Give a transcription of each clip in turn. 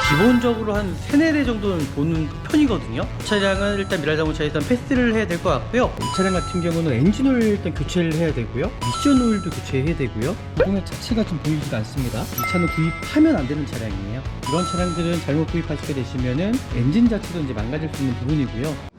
기본적으로 한 3-4대 정도는 보는 편이거든요. 이 차량은 일단 미라자동차에서 패스를 해야 될 것 같고요. 이 차량 같은 경우는 엔진 오일 일단 교체를 해야 되고요, 미션 오일도 교체해야 되고요. 구동액 자체가 좀 보이지가 않습니다. 이 차는 구입하면 안 되는 차량이에요. 이런 차량들은 잘못 구입하시게 되시면은 엔진 자체도 이제 망가질 수 있는 부분이고요.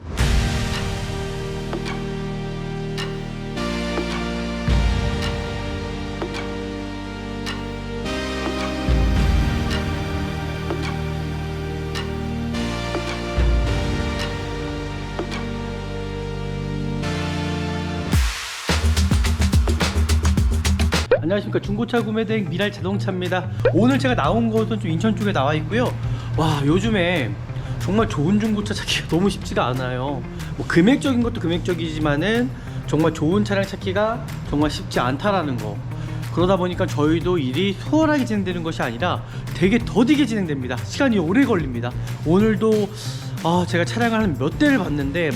안녕하십니까, 중고차 구매대행 미랄자동차입니다. 오늘 제가 나온 곳은 좀 인천 쪽에 나와 있고요. 와, 요즘에 정말 좋은 중고차 찾기가 너무 쉽지가 않아요. 뭐 금액적인 것도 금액적이지만은 정말 좋은 차량 찾기가 정말 쉽지 않다라는 거. 그러다 보니까 저희도 일이 수월하게 진행되는 것이 아니라 되게 더디게 진행됩니다. 시간이 오래 걸립니다. 오늘도 제가 차량을 한 몇 대를 봤는데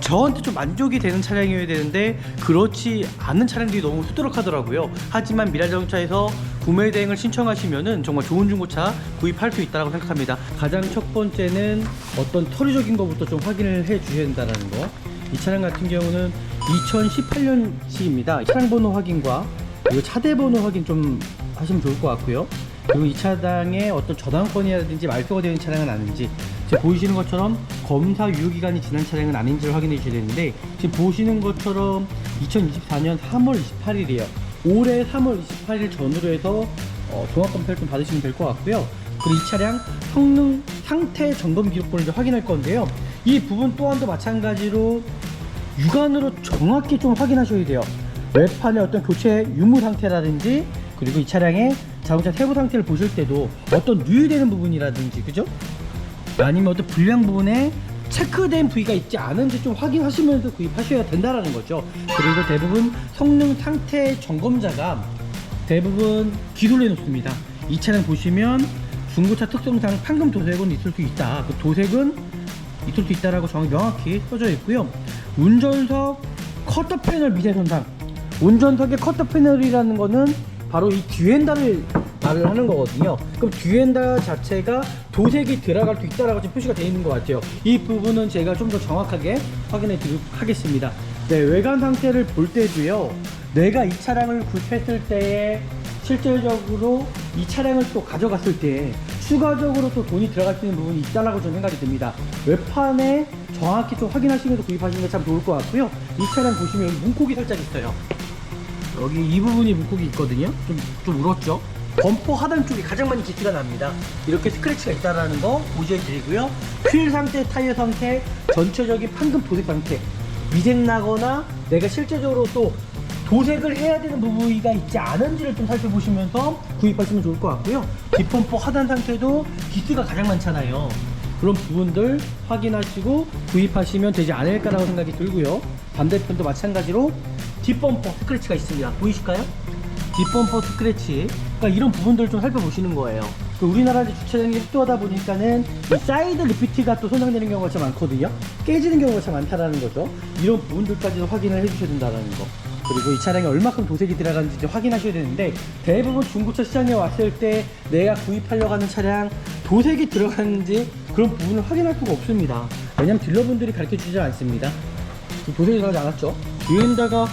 저한테 좀 만족이 되는 차량이어야 되는데 그렇지 않은 차량들이 너무 후드럭하더라고요. 하지만 미라자동차에서 구매 대행을 신청하시면은 정말 좋은 중고차 구입할 수 있다고 생각합니다. 가장 첫 번째는 어떤 서류적인 것부터 좀 확인을 해 주셔야 된다는 거. 이 차량 같은 경우는 2018년식입니다. 차량 번호 확인과 그리고 차대 번호 확인 좀 하시면 좋을 것 같고요. 그리고 이 차량에 어떤 저당권이라든지 말소가 되는 차량은 아닌지, 지금 보이시는 것처럼 검사 유효기간이 지난 차량은 아닌지를 확인해 주셔야 되는데, 지금 보시는 것처럼 2024년 3월 28일이에요 올해 3월 28일 전후로 해서 종합검사를 좀 받으시면 될 것 같고요. 그리고 이 차량 성능 상태 점검 기록본을 좀 확인할 건데요, 이 부분 또한도 마찬가지로 육안으로 정확히 좀 확인하셔야 돼요. 외판의 어떤 교체 유무 상태라든지, 그리고 이 차량의 자동차 세부 상태를 보실 때도 어떤 누유되는 부분이라든지, 그죠? 아니면 어떤 불량 부분에 체크된 부위가 있지 않은지 좀 확인하시면서 구입하셔야 된다라는 거죠. 그리고 대부분 성능 상태 점검자가 대부분 기술해 놓습니다. 이 차량 보시면 중고차 특성상 판금 도색은 있을 수 있다, 그 도색은 있을 수 있다라고 명확히 써져 있고요. 운전석 커터 패널 미세 손상, 운전석의 커터 패널이라는 거는 바로 이 뒤엔다를 말을 하는 거거든요. 그럼 뒤엔다 자체가 도색이 들어갈 수 있다라고 지금 표시가 되어 있는 것 같아요. 이 부분은 제가 좀 더 정확하게 확인해 드리도록 하겠습니다. 네, 외관 상태를 볼 때도요, 내가 이 차량을 구입했을 때에 실질적으로 이 차량을 또 가져갔을 때 추가적으로 또 돈이 들어갈 수 있는 부분이 있다라고 저는 생각이 듭니다. 외판에 정확히 좀 확인하시면서 구입하시는 게 참 좋을 것 같고요. 이 차량 보시면 여기 문콕이 살짝 있어요. 여기 이 부분이 문콕이 있거든요. 좀 울었죠. 범퍼 하단 쪽이 가장 많이 기스가 납니다. 이렇게 스크래치가 있다라는 거 보셔드리고요. 휠 상태, 타이어 상태, 전체적인 판금 도색 상태, 미색 나거나 내가 실제적으로 또 도색을 해야 되는 부위가 있지 않은지를 좀 살펴보시면서 구입하시면 좋을 것 같고요. 뒷범퍼 하단 상태도 기스가 가장 많잖아요. 그런 부분들 확인하시고 구입하시면 되지 않을까라고 생각이 들고요. 반대편도 마찬가지로 뒷범퍼 스크래치가 있습니다. 보이실까요? 뒷범퍼 스크래치, 그러니까 이런 부분들을 좀 살펴보시는 거예요. 우리나라 주차장이 협도하다 보니까는 이 사이드 리피트가 또 손상되는 경우가 참 많거든요. 깨지는 경우가 참 많다라는 거죠. 이런 부분들까지도 확인을 해주셔야 된다는 거. 그리고 이 차량에 얼마큼 도색이 들어가는지 확인하셔야 되는데, 대부분 중고차 시장에 왔을 때 내가 구입하려고 하는 차량 도색이 들어가는지 그런 부분을 확인할 수가 없습니다. 왜냐면 딜러분들이 가르쳐 주지 않습니다. 도색이 들어가지 않았죠. 뒤엔다가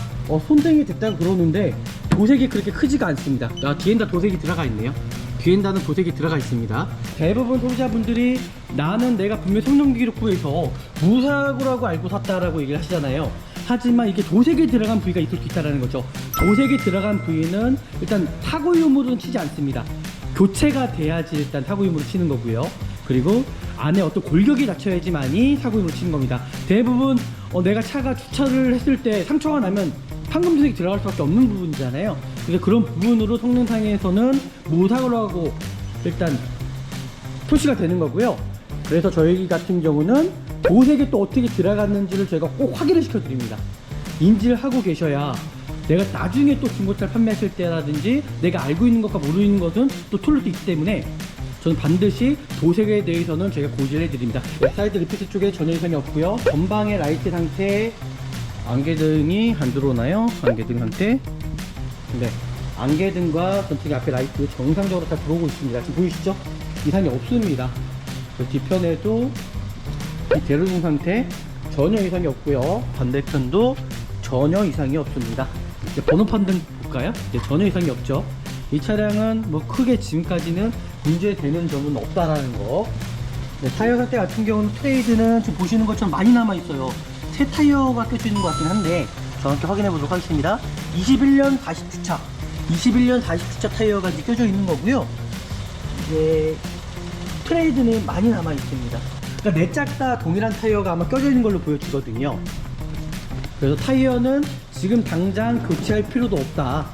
손상이 됐다고 그러는데 도색이 그렇게 크지가 않습니다. 뒤엔다 도색이 들어가 있네요. 뒤엔다는 도색이 들어가 있습니다. 대부분 소비자분들이 나는 내가 분명 성능 기록부에서 무사고라고 알고 샀다라고 얘기를 하시잖아요. 하지만 이게 도색이 들어간 부위가 있을 수 있다는 거죠. 도색이 들어간 부위는 일단 사고 유무로는 치지 않습니다. 교체가 돼야지 일단 사고 유무로 치는 거고요. 그리고 안에 어떤 골격이 닫혀야지만이 사고 유무로 치는 겁니다. 대부분 내가 차가 주차를 했을 때 상처가 나면 판금 도색이 들어갈 수밖에 없는 부분이잖아요. 그래서 그런 부분으로 성능상에서는 무사고라고 일단 표시가 되는 거고요. 그래서 저희 같은 경우는 도색이 또 어떻게 들어갔는지를 저희가 꼭 확인을 시켜드립니다. 인지를 하고 계셔야 내가 나중에 또 중고차를 판매하실 때라든지 내가 알고 있는 것과 모르는 것은 또 틀릴 수 있기 때문에 저는 반드시 도색에 대해서는 저희가 고지를 해드립니다. 사이드 리피트 쪽에 전혀 이상이 없고요. 전방의 라이트 상태, 안개등이 안 들어오나요? 안개등 상태. 네, 안개등과 전체의 앞에 라이트 정상적으로 다 들어오고 있습니다. 지금 보이시죠? 이상이 없습니다. 그 뒤편에도 이 대로등 상태 전혀 이상이 없고요. 반대편도 전혀 이상이 없습니다. 이제 번호판 등 볼까요? 이제 전혀 이상이 없죠. 이 차량은 뭐 크게 지금까지는 문제되는 점은 없다라는 거. 네, 타이어 상태 같은 경우는 트레이드는 지금 보시는 것처럼 많이 남아 있어요. 새 타이어가 껴져 있는 것 같긴 한데 정확히 확인해 보도록 하겠습니다. 21년 49차 21년 49차 타이어가 이제 껴져 있는 거고요. 이제 트레이드는 많이 남아 있습니다. 그러니까 네 짝 다 동일한 타이어가 아마 껴져 있는 걸로 보여지거든요. 그래서 타이어는 지금 당장 교체할 필요도 없다.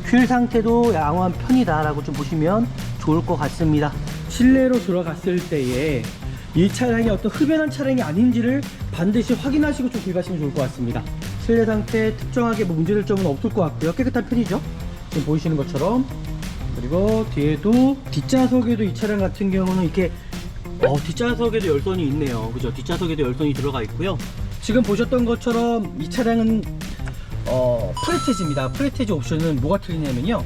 휠 상태도 양호한 편이다 라고 좀 보시면 좋을 것 같습니다. 실내로 들어갔을 때에 이 차량이 어떤 흡연한 차량이 아닌지를 반드시 확인하시고 좀 구입하시면 좋을 것 같습니다. 실내 상태 특정하게 뭐 문제될 점은 없을 것 같고요. 깨끗한 편이죠. 지금 보이시는 것처럼. 그리고 뒤에도 뒷좌석에도 이 차량 같은 경우는 이렇게 뒷좌석에도 열선이 있네요. 그죠? 뒷좌석에도 열선이 들어가 있고요. 지금 보셨던 것처럼 이 차량은 프레테즈입니다. 프레테즈 옵션은 뭐가 틀리냐면요,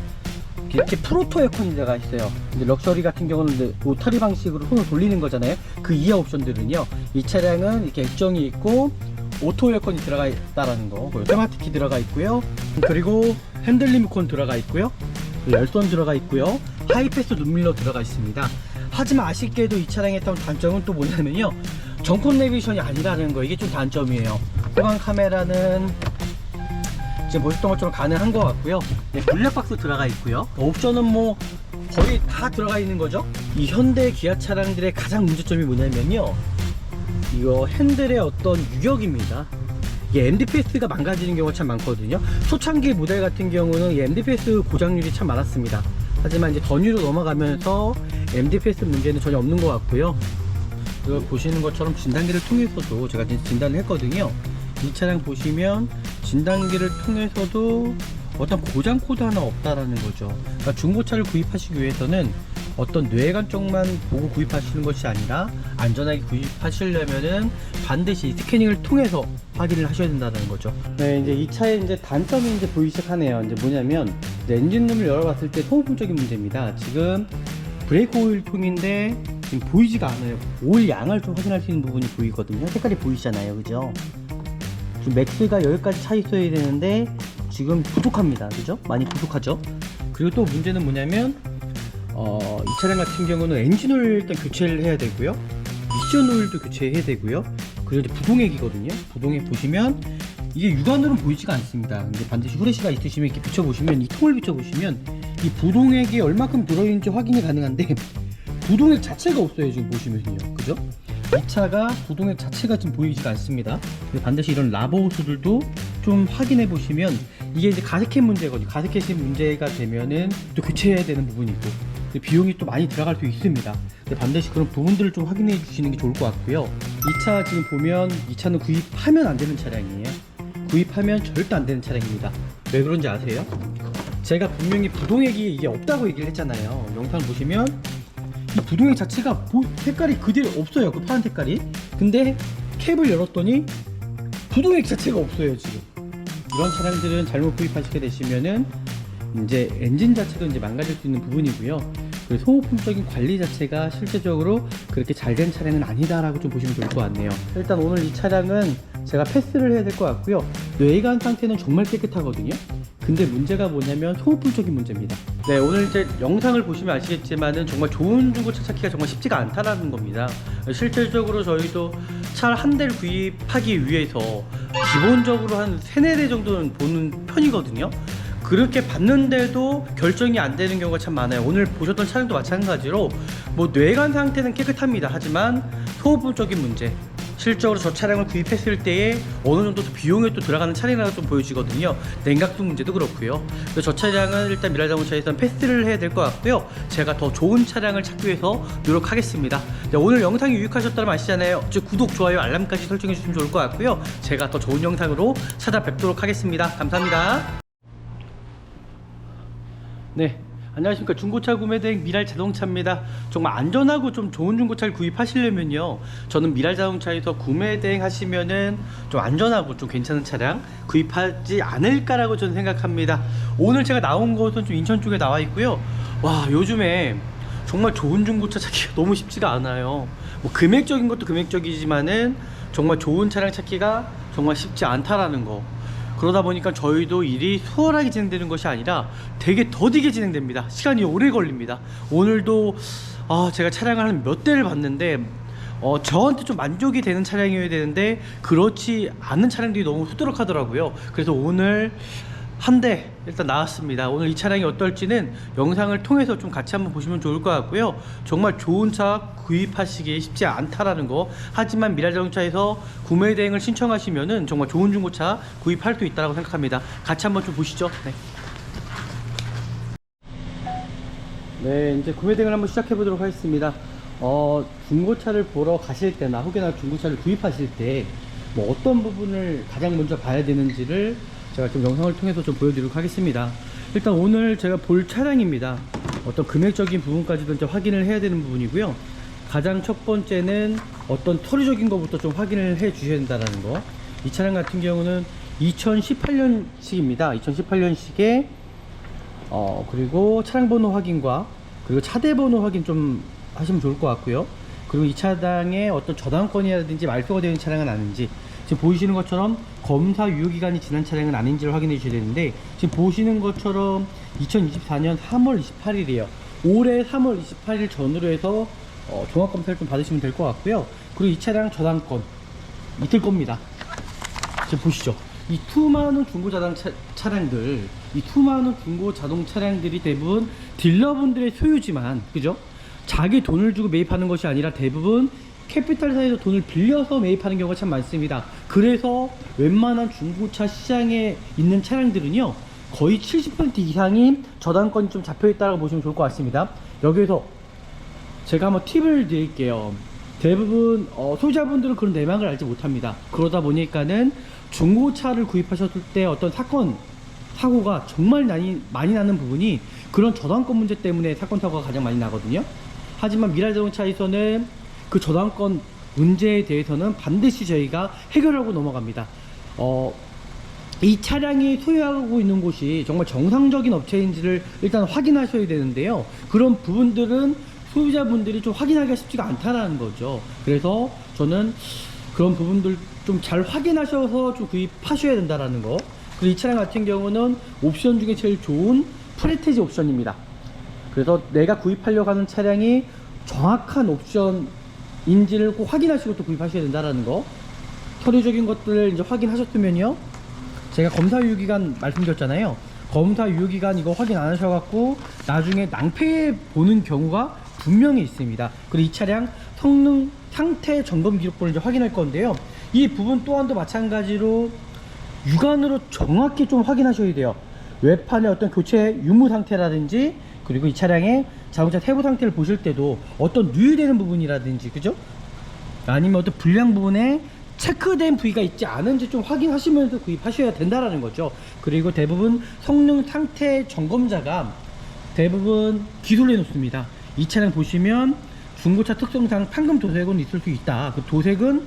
이렇게 프로토 에어컨이 들어가 있어요. 근데 럭셔리 같은 경우는 이제 로타리 방식으로 손을 돌리는 거잖아요. 그 이하 옵션들은요, 이 차량은 이렇게 액정이 있고 오토 에어컨이 들어가 있다라는 거, 테마틱이 들어가 있고요. 그리고 핸들 리모컨 들어가 있고요. 열선 들어가 있고요. 하이패스 룸밀러 들어가 있습니다. 하지만 아쉽게도 이 차량의 단점은 또 뭐냐면요, 정품 내비게이션이 아니라는 거. 이게 좀 단점이에요. 후방 카메라는 지금 보셨던 것처럼 가능한 것 같고요. 네, 블랙박스 들어가 있고요. 옵션은 뭐 거의 다 들어가 있는 거죠. 이 현대 기아 차량들의 가장 문제점이 뭐냐면요, 이거 핸들의 어떤 유격입니다. 이게 MDPS가 망가지는 경우가 참 많거든요. 초창기 모델 같은 경우는 이 MDPS 고장률이 참 많았습니다. 하지만 이제 전유로 넘어가면서 MDPS 문제는 전혀 없는 것 같고요. 그리고 보시는 것처럼 진단기를 통해서도 제가 진단을 했거든요. 이 차량 보시면 진단기를 통해서도 어떤 고장 코드 하나 없다라는 거죠. 그러니까 중고차를 구입하시기 위해서는 어떤 뇌관 쪽만 보고 구입하시는 것이 아니라 안전하게 구입하시려면은 반드시 스캐닝을 통해서 확인을 하셔야 된다는 거죠. 네, 이제 이 차의 이제 단점이 이제 보이기 시작하네요. 이제 뭐냐면, 엔진룸을 열어봤을 때 소모품적인 문제입니다. 지금 브레이크 오일 통인데 지금 보이지가 않아요. 오일 양을 좀 확인할 수 있는 부분이 보이거든요. 색깔이 보이시잖아요, 그죠? 지금 맥스가 여기까지 차 있어야 되는데 지금 부족합니다, 그죠? 많이 부족하죠. 그리고 또 문제는 뭐냐면, 이 차량 같은 경우는 엔진 오일 일단 교체를 해야 되고요, 미션 오일도 교체해야 되고요. 그리고 이제 부동액이거든요. 부동액 보시면 이게 육안으로는 보이지가 않습니다. 근데 반드시 후레쉬가 있으시면 이렇게 비춰보시면, 이 통을 비춰보시면 이 부동액이 얼마큼 들어있는지 확인이 가능한데 부동액 자체가 없어요. 지금 보시면요, 그죠? 이 차가 부동액 자체가 지금 보이지가 않습니다. 반드시 이런 라버 호스들도 좀 확인해 보시면, 이게 이제 가스켓 문제거든요. 가스켓이 문제가 되면은 또 교체해야 되는 부분이 있고 비용이 또 많이 들어갈 수 있습니다. 반드시 그런 부분들을 좀 확인해 주시는 게 좋을 것 같고요. 이 차 지금 보면 이 차는 구입하면 안 되는 차량이에요. 구입하면 절대 안 되는 차량입니다. 왜 그런지 아세요? 제가 분명히 부동액이 이게 없다고 얘기를 했잖아요. 영상 보시면 이 부동액 자체가 색깔이 그대로 없어요. 그 파란 색깔이. 근데 캡을 열었더니 부동액 자체가 없어요. 지금 이런 차량들은 잘못 구입하시게 되시면은 이제 엔진 자체도 이제 망가질 수 있는 부분이고요. 그리고 소모품적인 관리 자체가 실제적으로 그렇게 잘 된 차량은 아니다라고 좀 보시면 좋을 것 같네요. 일단 오늘 이 차량은 제가 패스를 해야 될 것 같고요. 외관 상태는 정말 깨끗하거든요. 근데 문제가 뭐냐면 소모품적인 문제입니다. 네, 오늘 이제 영상을 보시면 아시겠지만은 정말 좋은 중고차 찾기가 정말 쉽지가 않다라는 겁니다. 실질적으로 저희도 차 한 대를 구입하기 위해서 기본적으로 한 3-4대 정도는 보는 편이거든요. 그렇게 봤는데도 결정이 안 되는 경우가 참 많아요. 오늘 보셨던 차량도 마찬가지로 뭐 뇌관 상태는 깨끗합니다. 하지만 소모품적인 문제, 실적으로 저 차량을 구입했을 때에 어느 정도 비용이 또 들어가는 차량이라고 좀 보여지거든요. 냉각수 문제도 그렇고요. 그래서 저 차량은 일단 미라자동차에서는 패스를 해야 될 것 같고요. 제가 더 좋은 차량을 찾기 위해서 노력하겠습니다. 오늘 영상이 유익하셨다면 아시잖아요. 구독, 좋아요, 알람까지 설정해 주시면 좋을 것 같고요. 제가 더 좋은 영상으로 찾아뵙도록 하겠습니다. 감사합니다. 네, 안녕하십니까. 중고차 구매대행 미랄자동차입니다. 정말 안전하고 좀 좋은 중고차를 구입하시려면요, 저는 미랄자동차에서 구매대행 하시면은 좀 안전하고 좀 괜찮은 차량 구입하지 않을까라고 저는 생각합니다. 오늘 제가 나온 곳은 좀 인천 쪽에 나와 있고요. 와, 요즘에 정말 좋은 중고차 찾기가 너무 쉽지가 않아요. 뭐 금액적인 것도 금액적이지만은 정말 좋은 차량 찾기가 정말 쉽지 않다라는 거. 그러다 보니까 저희도 일이 수월하게 진행되는 것이 아니라 되게 더디게 진행됩니다. 시간이 오래 걸립니다. 오늘도 제가 차량을 한 몇 대를 봤는데 저한테 좀 만족이 되는 차량이어야 되는데 그렇지 않은 차량들이 너무 후드럭하더라고요. 그래서 오늘 한 대 일단 나왔습니다. 오늘 이 차량이 어떨지는 영상을 통해서 좀 같이 한번 보시면 좋을 것 같고요. 정말 좋은 차 구입하시기 쉽지 않다라는 거. 하지만 미라자동차에서 구매 대행을 신청하시면은 정말 좋은 중고차 구입할 수 있다고 생각합니다. 같이 한번 좀 보시죠. 네, 이제 구매 대행을 한번 시작해 보도록 하겠습니다. 중고차를 보러 가실 때나 혹여나 중고차를 구입하실 때 뭐 어떤 부분을 가장 먼저 봐야 되는지를 제가 좀 영상을 통해서 좀 보여드리도록 하겠습니다. 일단 오늘 제가 볼 차량입니다. 어떤 금액적인 부분까지도 이제 확인을 해야 되는 부분이고요. 가장 첫 번째는 어떤 서류적인 것부터 좀 확인을 해 주셔야 된다는 거. 이 차량 같은 경우는 2018년식입니다. 2018년식에 그리고 차량 번호 확인과 그리고 차대 번호 확인 좀 하시면 좋을 것 같고요. 그리고 이 차량에 어떤 저당권이라든지 말소가 되는 차량은 아닌지, 지금 보이시는 것처럼 검사 유효기간이 지난 차량은 아닌지를 확인해 주셔야 되는데, 지금 보시는 것처럼 2024년 3월 28일이에요 올해 3월 28일 전후로 해서 종합검사를 좀 받으시면 될 것 같고요. 그리고 이 차량 저당권 있을 겁니다. 지금 보시죠. 이 투만원 중고 차량들, 이 투만원 중고 자동 차량들이 대부분 딜러분들의 소유지만, 그죠? 자기 돈을 주고 매입하는 것이 아니라 대부분 캐피탈사에서 돈을 빌려서 매입하는 경우가 참 많습니다. 그래서 웬만한 중고차 시장에 있는 차량들은요, 거의 70% 이상이 저당권이 좀 잡혀 있다고 보시면 좋을 것 같습니다. 여기에서 제가 한번 팁을 드릴게요. 대부분 소유자분들은 그런 내막을 알지 못합니다. 그러다 보니까는 중고차를 구입하셨을 때 어떤 사고가 정말 많이 나는 부분이 그런 저당권 문제 때문에 사건 사고가 가장 많이 나거든요. 하지만 미라자동차에서는 그 저당권 문제에 대해서는 반드시 저희가 해결하고 넘어갑니다. 이 차량이 소유하고 있는 곳이 정말 정상적인 업체인지를 일단 확인하셔야 되는데요. 그런 부분들은 소유자분들이 좀 확인하기가 쉽지가 않다는 거죠. 그래서 저는 그런 부분들 좀 잘 확인하셔서 좀 구입하셔야 된다는 거. 그리고 이 차량 같은 경우는 옵션 중에 제일 좋은 프레테지 옵션입니다. 그래서 내가 구입하려고 하는 차량이 정확한 옵션인지를 꼭 확인하시고 또 구입하셔야 된다는 거. 서류적인 것들을 이제 확인하셨으면요, 제가 검사 유효기간 말씀드렸잖아요. 검사 유효기간 이거 확인 안 하셔갖고 나중에 낭패 보는 경우가 분명히 있습니다. 그리고 이 차량 성능 상태 점검 기록부를 이제 확인할 건데요. 이 부분 또한도 마찬가지로 육안으로 정확히 좀 확인하셔야 돼요. 외판의 어떤 교체 유무 상태라든지, 그리고 이 차량의 자동차 세부 상태를 보실 때도 어떤 누유되는 부분이라든지, 그죠? 아니면 어떤 불량 부분에 체크된 부위가 있지 않은지 좀 확인하시면서 구입하셔야 된다라는 거죠. 그리고 대부분 성능 상태 점검자가 대부분 기술해 놓습니다. 이 차량 보시면 중고차 특성상 판금 도색은 있을 수 있다. 그 도색은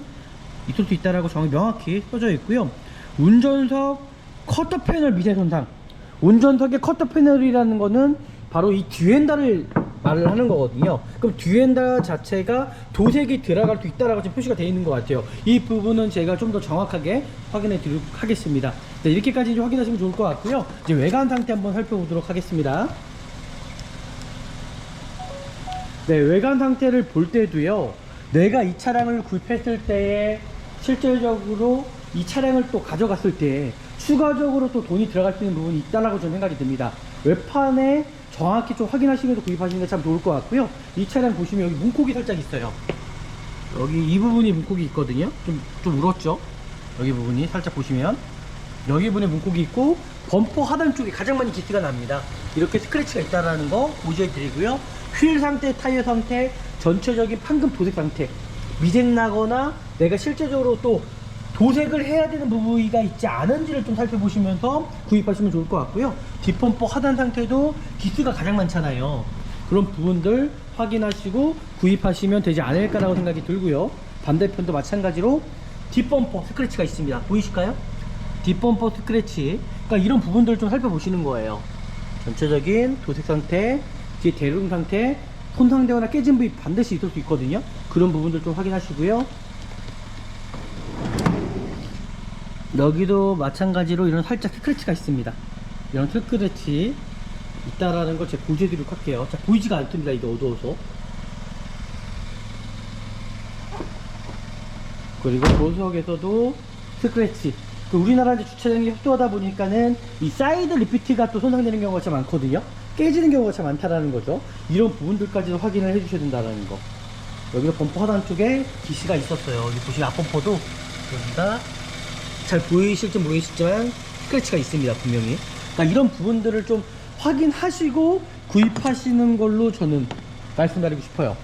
있을 수 있다라고 명확히 써져 있고요. 운전석 커터 패널 미세 손상. 운전석의 커터 패널이라는 거는 바로 이 뒤엔다를 말을 하는 거거든요. 그럼 뒤엔다 자체가 도색이 들어갈 수 있다라고 지금 표시가 되어 있는 것 같아요. 이 부분은 제가 좀 더 정확하게 확인해 드리도록 하겠습니다. 네, 이렇게까지 이제 확인하시면 좋을 것 같고요. 이제 외관 상태 한번 살펴보도록 하겠습니다. 네, 외관 상태를 볼 때도요, 내가 이 차량을 구입했을 때에 실질적으로 이 차량을 또 가져갔을 때 추가적으로 또 돈이 들어갈 수 있는 부분이 있다라고 저는 생각이 듭니다. 외판에 정확히 좀 확인하시면서 구입하시는 게 참 좋을 것 같고요. 이 차량 보시면 여기 문콕이 살짝 있어요. 여기 이 부분이 문콕이 있거든요. 좀 울었죠? 여기 부분이 살짝 보시면 여기 부분에 문콕이 있고, 범퍼 하단 쪽에 가장 많이 기스가 납니다. 이렇게 스크래치가 있다는 거 보셔야 드리고요. 휠 상태, 타이어 상태, 전체적인 판금 도색 상태, 미색 나거나 내가 실제적으로 또 도색을 해야 되는 부위가 있지 않은지를 좀 살펴보시면서 구입하시면 좋을 것 같고요. 뒷범퍼 하단 상태도 기스가 가장 많잖아요. 그런 부분들 확인하시고 구입하시면 되지 않을까라고 생각이 들고요. 반대편도 마찬가지로 뒷범퍼 스크래치가 있습니다. 보이실까요? 뒷범퍼 스크래치. 그러니까 이런 부분들을 좀 살펴보시는 거예요. 전체적인 도색 상태, 뒤에 대롱 상태, 손상되거나 깨진 부위 반드시 있을 수 있거든요. 그런 부분들 좀 확인하시고요. 여기도 마찬가지로 이런 살짝 스크래치가 있습니다. 이런 스크래치 있다라는 걸 제가 보여드리도록 할게요. 자, 보이지가 않습니다. 이게 어두워서. 그리고 도석에서도 스크래치. 우리나라 이제 주차장이 협소하다 보니까는 이 사이드 리피트가 또 손상되는 경우가 참 많거든요. 깨지는 경우가 참 많다라는 거죠. 이런 부분들까지도 확인을 해주셔야 된다는 거. 여기도 범퍼 하단 쪽에 기시가 있었어요. 여기 보시면 앞범퍼도 여기가 잘 보이실지 모르겠지만 스크래치가 있습니다. 분명히. 그러니까 이런 부분들을 좀 확인하시고 구입하시는 걸로 저는 말씀드리고 싶어요.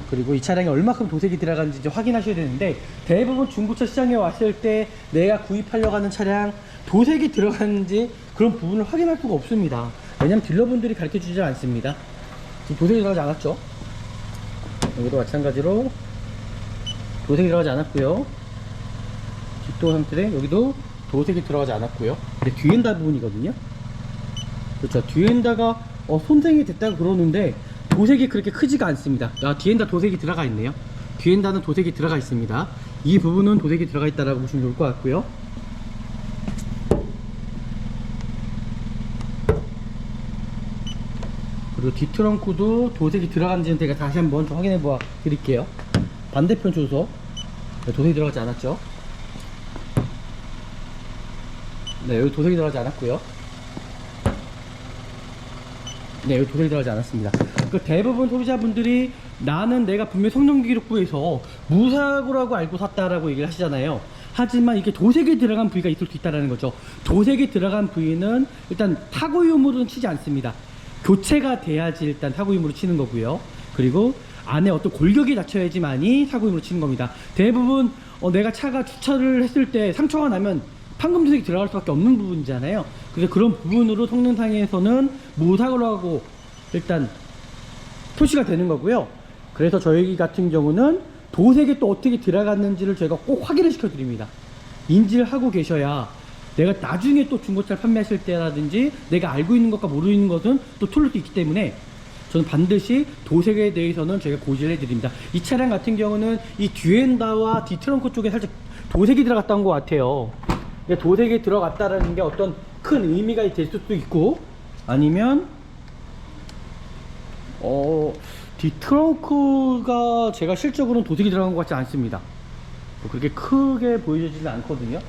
그리고 이 차량에 얼마큼 도색이 들어가는지 이제 확인하셔야 되는데, 대부분 중고차 시장에 왔을 때 내가 구입하려고 하는 차량 도색이 들어가는지 그런 부분을 확인할 수가 없습니다. 왜냐면 딜러분들이 가르쳐 주지 않습니다. 지금 도색이 들어가지 않았죠. 여기도 마찬가지로 도색이 들어가지 않았고요. 뒷도 상태에 여기도 도색이 들어가지 않았고요. 근데 뒤엔다 부분이거든요. 그렇죠. 뒤엔다가 손상이 됐다고 그러는데 도색이 그렇게 크지가 않습니다. 뒤엔다 도색이 들어가 있네요. 뒤엔다는 도색이 들어가 있습니다. 이 부분은 도색이 들어가 있다라고 보시면 좋을 것 같고요. 그리고 뒷트렁크도 도색이 들어간지는 제가 다시 한번 좀 확인해 봐 드릴게요. 반대편 조서 도색이 들어가지 않았죠. 네, 여기 도색이 들어가지 않았고요. 네, 여기 도색이 들어가지 않았습니다. 그 대부분 소비자분들이 나는 내가 분명히 성능기록부에서 무사고라고 알고 샀다라고 얘기를 하시잖아요. 하지만 이게 도색이 들어간 부위가 있을 수 있다는 거죠. 도색이 들어간 부위는 일단 타고 유무로는 치지 않습니다. 교체가 돼야지 일단 타고 유무로 치는 거고요. 그리고 안에 어떤 골격이 닫혀야지만이 타고 유무로 치는 겁니다. 대부분 내가 차가 주차를 했을 때 상처가 나면 판금 도색이 들어갈 수밖에 없는 부분이잖아요. 그래서 그런 부분으로 성능상에서는 무사고라고 일단 표시가 되는 거고요. 그래서 저희 같은 경우는 도색이 또 어떻게 들어갔는지를 저희가 꼭 확인을 시켜 드립니다. 인지를 하고 계셔야 내가 나중에 또 중고차를 판매하실 때라든지 내가 알고 있는 것과 모르는 것은 또 틀릴 수 있기 때문에 저는 반드시 도색에 대해서는 저희가 고지를 해드립니다. 이 차량 같은 경우는 이 뒤엔다와 뒤트렁크 쪽에 살짝 도색이 들어갔던 것 같아요. 도색이 들어갔다라는 게 어떤 큰 의미가 될 수도 있고, 아니면 뒤트렁크가 제가 실적으로는 도색이 들어간 것 같지 않습니다. 그렇게 크게 보여지지는 않거든요.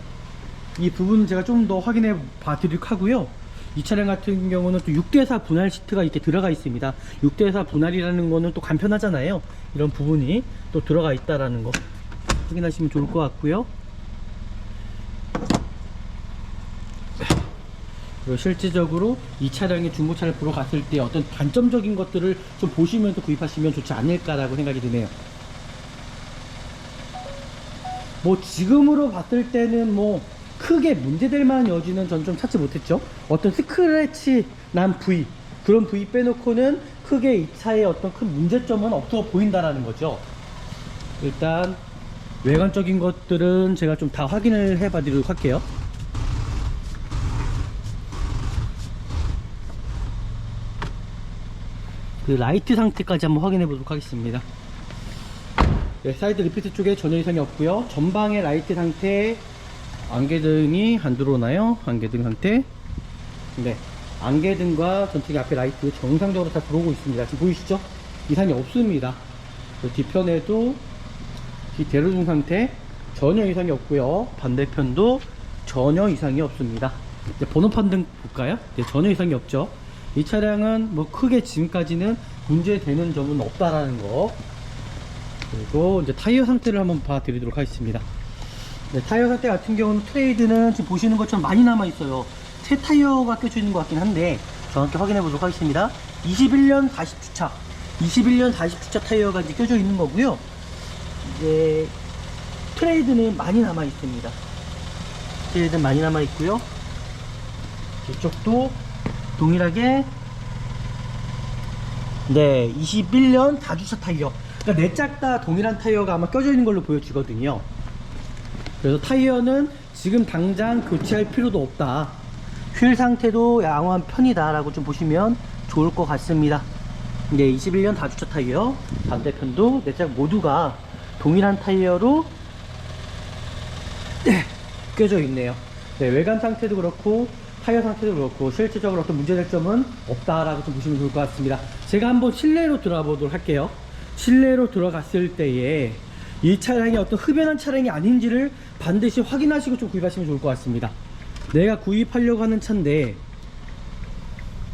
이 부분은 제가 좀 더 확인해 봐 드리도록 하고요. 이 차량 같은 경우는 또 6대4 분할 시트가 이렇게 들어가 있습니다. 6대4 분할이라는 거는 또 간편하잖아요. 이런 부분이 또 들어가 있다라는 거 확인하시면 좋을 것 같고요. 그리고 실질적으로 이 차량의 중고차를 보러 갔을 때 어떤 단점적인 것들을 좀 보시면서 구입하시면 좋지 않을까라고 생각이 드네요. 뭐 지금으로 봤을 때는 뭐 크게 문제될 만한 여지는 전 좀 찾지 못했죠. 어떤 스크래치 난 부위, 그런 부위 빼놓고는 크게 이 차에 어떤 큰 문제점은 없어 보인다라는 거죠. 일단 외관적인 것들은 제가 좀 다 확인을 해봐 드리도록 할게요. 그 라이트 상태까지 한번 확인해 보도록 하겠습니다. 네, 사이드 리피트 쪽에 전혀 이상이 없고요. 전방의 라이트 상태, 안개등이 안 들어오나요? 안개등 상태. 네, 안개등과 전체기 앞에 라이트 정상적으로 다 들어오고 있습니다. 지금 보이시죠? 이상이 없습니다. 뒤편에도 이 대로등 상태 전혀 이상이 없고요. 반대편도 전혀 이상이 없습니다. 이제 번호판 등 볼까요? 네, 전혀 이상이 없죠. 이 차량은 뭐 크게 지금까지는 문제되는 점은 없다라는 거. 그리고 이제 타이어 상태를 한번 봐 드리도록 하겠습니다. 네, 타이어 상태 같은 경우는 트레이드는 지금 보시는 것처럼 많이 남아 있어요. 새 타이어가 껴져 있는 것 같긴 한데 정확히 확인해 보도록 하겠습니다. 21년 40주차 21년 40주차 타이어가 이제 껴져 있는 거고요. 이제 트레이드는 많이 남아 있습니다. 트레이드는 많이 남아 있고요. 이쪽도 동일하게 네 21년 4주차 타이어, 그러니까 네 짝 다 동일한 타이어가 아마 껴져 있는 걸로 보여지거든요. 그래서 타이어는 지금 당장 교체할 필요도 없다, 휠 상태도 양호한 편이다 라고 좀 보시면 좋을 것 같습니다. 네, 21년 다주차 타이어, 반대편도 네 짝 모두가 동일한 타이어로 껴져 있네요. 네, 외관 상태도 그렇고 타이어 상태도 그렇고 실질적으로 어떤 문제될 점은 없다라고 좀 보시면 좋을 것 같습니다. 제가 한번 실내로 들어가 보도록 할게요. 실내로 들어갔을 때에 이 차량이 어떤 흡연한 차량이 아닌지를 반드시 확인하시고 좀 구입하시면 좋을 것 같습니다. 내가 구입하려고 하는 차인데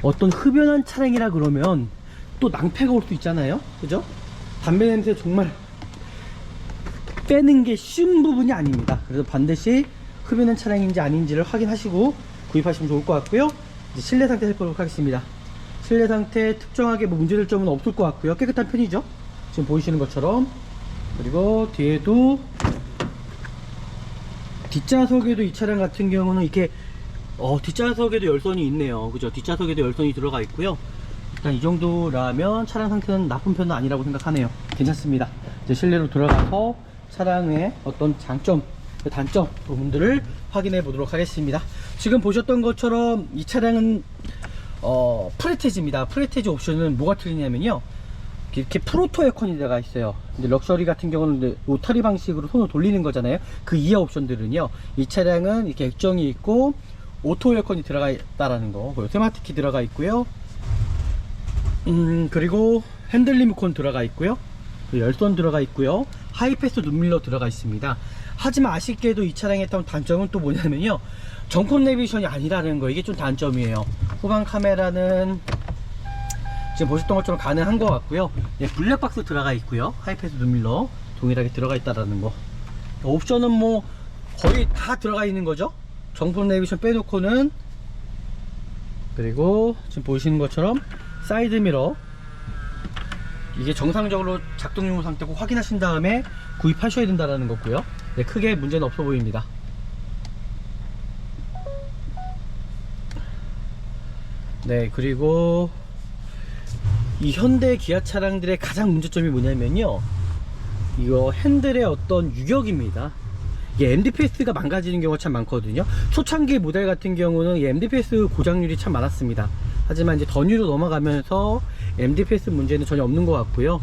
어떤 흡연한 차량이라 그러면 또 낭패가 올 수 있잖아요, 그죠? 담배 냄새 정말 빼는 게 쉬운 부분이 아닙니다. 그래서 반드시 흡연한 차량인지 아닌지를 확인하시고 구입하시면 좋을 것 같고요. 이제 실내 상태 살펴보도록 하겠습니다. 실내 상태 특정하게 뭐 문제될 점은 없을 것 같고요. 깨끗한 편이죠, 지금 보이시는 것처럼. 그리고 뒤에도 뒷좌석에도 이 차량 같은 경우는 이렇게 뒷좌석에도 열선이 있네요, 그죠? 뒷좌석에도 열선이 들어가 있고요. 일단 이 정도라면 차량 상태는 나쁜 편은 아니라고 생각하네요. 괜찮습니다. 이제 실내로 들어가서 차량의 어떤 장점, 단점 부분들을 확인해 보도록 하겠습니다. 지금 보셨던 것처럼 이 차량은 프레테즈입니다. 프레테즈 옵션은 뭐가 틀리냐면요, 이렇게 프로토 에어컨이 들어가 있어요. 근데 럭셔리 같은 경우는 로타리 방식으로 손을 돌리는 거잖아요. 그 이하 옵션들은요, 이 차량은 이렇게 액정이 있고 오토 에어컨이 들어가 있다라는 거, 그리고 스마트키 들어가 있고요. 그리고 핸들 리모컨 들어가 있고요. 열선 들어가 있고요. 하이패스 눈밀러 들어가 있습니다. 하지만 아쉽게도 이 차량의 단점은 또 뭐냐면요, 정품 내비게이션이 아니라는 거, 이게 좀 단점이에요. 후방 카메라는 지금 보셨던 것처럼 가능한 것 같고요. 예, 블랙박스 들어가 있고요. 하이패스 눈밀러 동일하게 들어가 있다라는 거. 옵션은 뭐 거의 다 들어가 있는 거죠, 정품 내비게이션 빼놓고는. 그리고 지금 보시는 것처럼 사이드 미러, 이게 정상적으로 작동용 상태고 확인하신 다음에 구입하셔야 된다는 거고요. 네, 크게 문제는 없어 보입니다. 네, 그리고 이 현대 기아 차량들의 가장 문제점이 뭐냐면요, 이거 핸들의 어떤 유격입니다. 이게 MDPS가 망가지는 경우가 참 많거든요. 초창기 모델 같은 경우는 이 MDPS 고장률이 참 많았습니다. 하지만 이제 더뉴로 넘어가면서 MDPS 문제는 전혀 없는 것 같고요.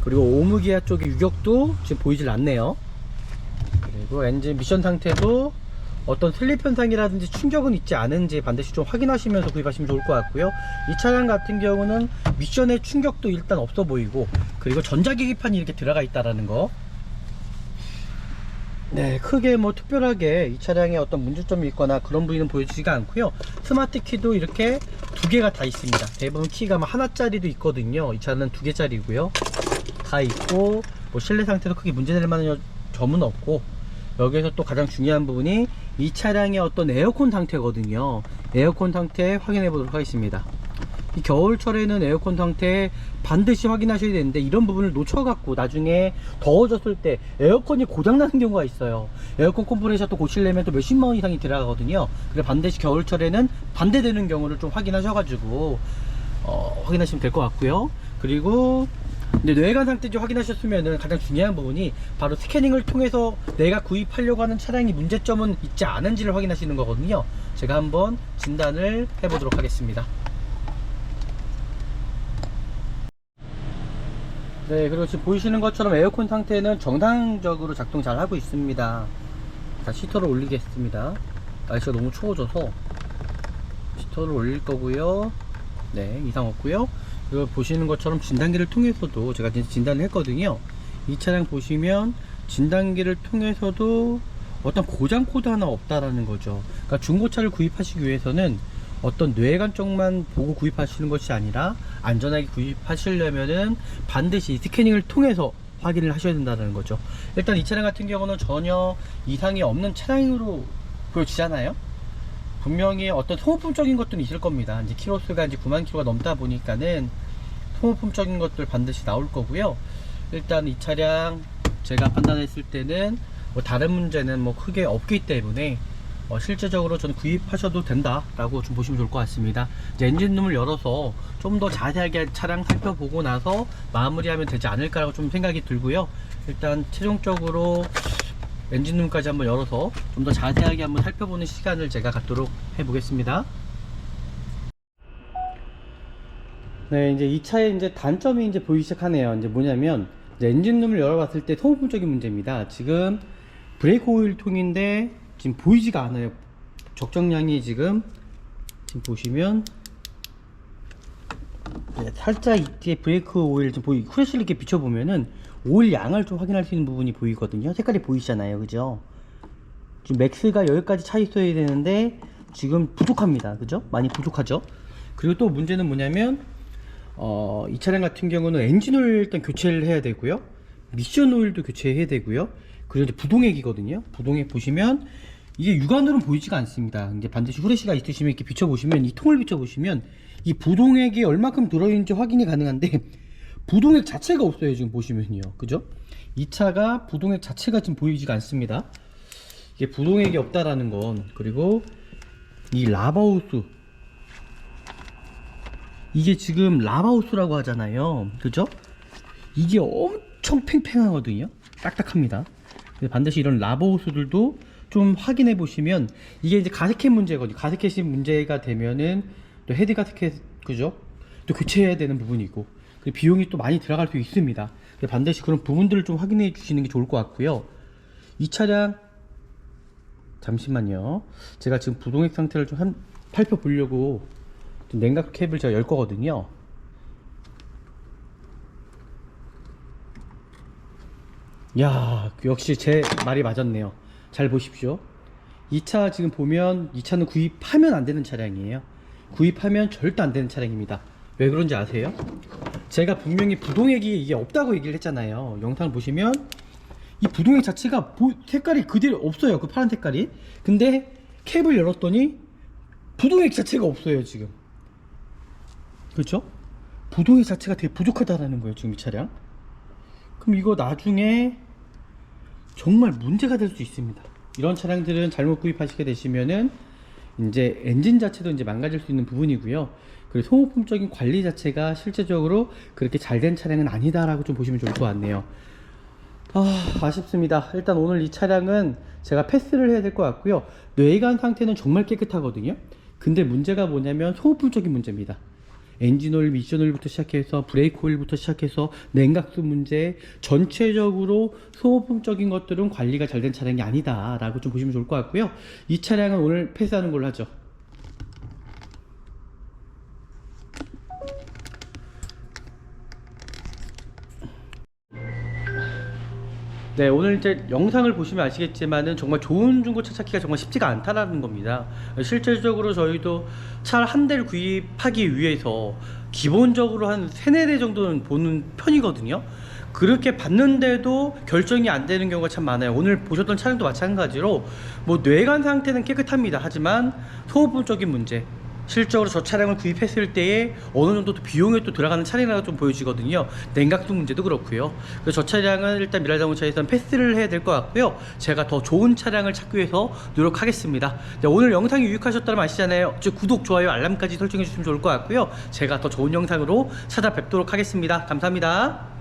그리고 오무기아 쪽의 유격도 지금 보이질 않네요. 그리고 엔진 미션 상태도 어떤 슬립 현상이라든지 충격은 있지 않은지 반드시 좀 확인하시면서 구입하시면 좋을 것 같고요. 이 차량 같은 경우는 미션의 충격도 일단 없어 보이고, 그리고 전자계기판이 이렇게 들어가 있다라는 거. 네, 크게 뭐 특별하게 이 차량에 어떤 문제점이 있거나 그런 부위는 보여지지가 않고요. 스마트 키도 이렇게 두 개가 다 있습니다. 대부분 키가 뭐 하나짜리도 있거든요. 이 차는 두 개짜리고요. 다 있고, 뭐 실내 상태도 크게 문제될 만한 점은 없고, 여기에서 또 가장 중요한 부분이 이 차량의 어떤 에어컨 상태거든요. 에어컨 상태 확인해 보도록 하겠습니다. 이 겨울철에는 에어컨 상태 반드시 확인하셔야 되는데, 이런 부분을 놓쳐갖고 나중에 더워졌을 때 에어컨이 고장나는 경우가 있어요. 에어컨 컴프레셔 또 고치려면 또 몇십만원 이상이 들어가거든요. 그래서 반드시 겨울철에는 반대되는 경우를 좀 확인하셔가지고 확인하시면 될 것 같고요. 그리고 근데 외관 상태 좀 확인하셨으면 가장 중요한 부분이 바로 스캐닝을 통해서 내가 구입하려고 하는 차량이 문제점은 있지 않은지를 확인하시는 거거든요. 제가 한번 진단을 해보도록 하겠습니다. 네, 그리고 지금 보이시는 것처럼 에어컨 상태는 정상적으로 작동 잘 하고 있습니다. 자, 시터를 올리겠습니다. 날씨가 너무 추워져서 시터를 올릴 거고요. 네, 이상 없고요. 그리고 보시는 것처럼 진단기를 통해서도 제가 진단을 했거든요. 이 차량 보시면 진단기를 통해서도 어떤 고장 코드 하나 없다라는 거죠. 그러니까 중고차를 구입하시기 위해서는 어떤 뇌관 쪽만 보고 구입하시는 것이 아니라 안전하게 구입하시려면은 반드시 스캐닝을 통해서 확인을 하셔야 된다는 거죠. 일단 이 차량 같은 경우는 전혀 이상이 없는 차량으로 보여지잖아요. 분명히 어떤 소모품적인 것들은 있을 겁니다. 이제 키로수가 이제 9만 킬로가 넘다 보니까는 소모품적인 것들 반드시 나올 거고요. 일단 이 차량 제가 판단했을 때는 뭐 다른 문제는 뭐 크게 없기 때문에 실제적으로 저는 구입하셔도 된다라고 좀 보시면 좋을 것 같습니다. 이제 엔진룸을 열어서 좀 더 자세하게 차량 살펴보고 나서 마무리하면 되지 않을까라고 좀 생각이 들고요. 일단 최종적으로 엔진룸까지 한번 열어서 좀 더 자세하게 한번 살펴보는 시간을 제가 갖도록 해보겠습니다. 네, 이제 이 차의 이제 단점이 이제 보이기 시작하네요. 이제 뭐냐면, 이제 엔진룸을 열어봤을 때 소모품적인 문제입니다. 지금 브레이크 오일 통인데 지금 보이지가 않아요. 적정량이 지금 보시면 네, 살짝 이때 브레이크 오일 좀 후레쉬를 이렇게 비춰보면은 오일 양을 좀 확인할 수 있는 부분이 보이거든요. 색깔이 보이시잖아요, 그죠? 지금 맥스가 여기까지 차 있어야 되는데 지금 부족합니다, 그죠? 많이 부족하죠. 그리고 또 문제는 뭐냐면 이 차량 같은 경우는 엔진 오일 일단 교체를 해야 되고요, 미션 오일도 교체해야 되고요, 그리고 이제 부동액이거든요. 부동액 보시면 이게 육안으로는 보이지가 않습니다. 이제 반드시 후레쉬가 있으시면 이렇게 비춰보시면, 이 통을 비춰보시면 이 부동액이 얼마큼 들어있는지 확인이 가능한데 부동액 자체가 없어요, 지금 보시면요, 그죠? 이 차가 부동액 자체가 지금 보이지가 않습니다. 이게 부동액이 없다라는 건, 그리고 이 라바호스, 이게 지금 라바호스라고 하잖아요, 그죠? 이게 엄청 팽팽하거든요. 딱딱합니다. 반드시 이런 라바호스들도 좀 확인해 보시면, 이게 이제 가스켓 문제거든요. 가스켓이 문제가 되면은 또 헤드 가스켓, 그죠? 또 교체해야 되는 부분이고, 그리고 비용이 또 많이 들어갈 수 있습니다. 반드시 그런 부분들을 좀 확인해 주시는 게 좋을 것 같고요. 이 차량, 잠시만요. 제가 지금 부동액 상태를 좀 살펴보려고 냉각 캡을 제가 열 거거든요. 야, 역시 제 말이 맞았네요. 잘 보십시오. 이 차 지금 보면 이 차는 구입하면 안 되는 차량이에요. 구입하면 절대 안 되는 차량입니다. 왜 그런지 아세요? 제가 분명히 부동액이 이게 없다고 얘기를 했잖아요. 영상을 보시면 이 부동액 자체가 색깔이 그대로 없어요, 그 파란 색깔이. 근데 캡을 열었더니 부동액 자체가 없어요, 지금. 그렇죠? 부동액 자체가 되게 부족하다라는 거예요, 지금 이 차량. 그럼 이거 나중에 정말 문제가 될 수 있습니다. 이런 차량들은 잘못 구입하시게 되시면은 이제 엔진 자체도 이제 망가질 수 있는 부분이고요. 그리고 소모품적인 관리 자체가 실제적으로 그렇게 잘 된 차량은 아니다라고 좀 보시면 좋을 것 같네요. 아쉽습니다. 일단 오늘 이 차량은 제가 패스를 해야 될 것 같고요. 외관 상태는 정말 깨끗하거든요. 근데 문제가 뭐냐면 소모품적인 문제입니다. 엔진오일, 미션오일부터 시작해서 브레이크 오일부터 시작해서 냉각수 문제, 전체적으로 소모품적인 것들은 관리가 잘 된 차량이 아니다 라고 좀 보시면 좋을 것 같고요. 이 차량은 오늘 패스하는 걸로 하죠. 네, 오늘 이제 영상을 보시면 아시겠지만은 정말 좋은 중고차 찾기가 정말 쉽지가 않다라는 겁니다. 실질적으로 저희도 차 한 대를 구입하기 위해서 기본적으로 한 3-4대 정도는 보는 편이거든요. 그렇게 봤는데도 결정이 안 되는 경우가 참 많아요. 오늘 보셨던 차량도 마찬가지로 뭐 뇌관 상태는 깨끗합니다. 하지만 소모품적인 문제, 실적으로 저 차량을 구입했을 때에 어느 정도 또 비용이 또 들어가는 차량이라고 좀 보여지거든요. 냉각수 문제도 그렇고요. 그래서 저 차량은 일단 미라자동차에서는 패스를 해야 될 것 같고요. 제가 더 좋은 차량을 찾기 위해서 노력하겠습니다. 네, 오늘 영상이 유익하셨다면 아시잖아요. 즉 구독, 좋아요, 알람까지 설정해 주시면 좋을 것 같고요. 제가 더 좋은 영상으로 찾아뵙도록 하겠습니다. 감사합니다.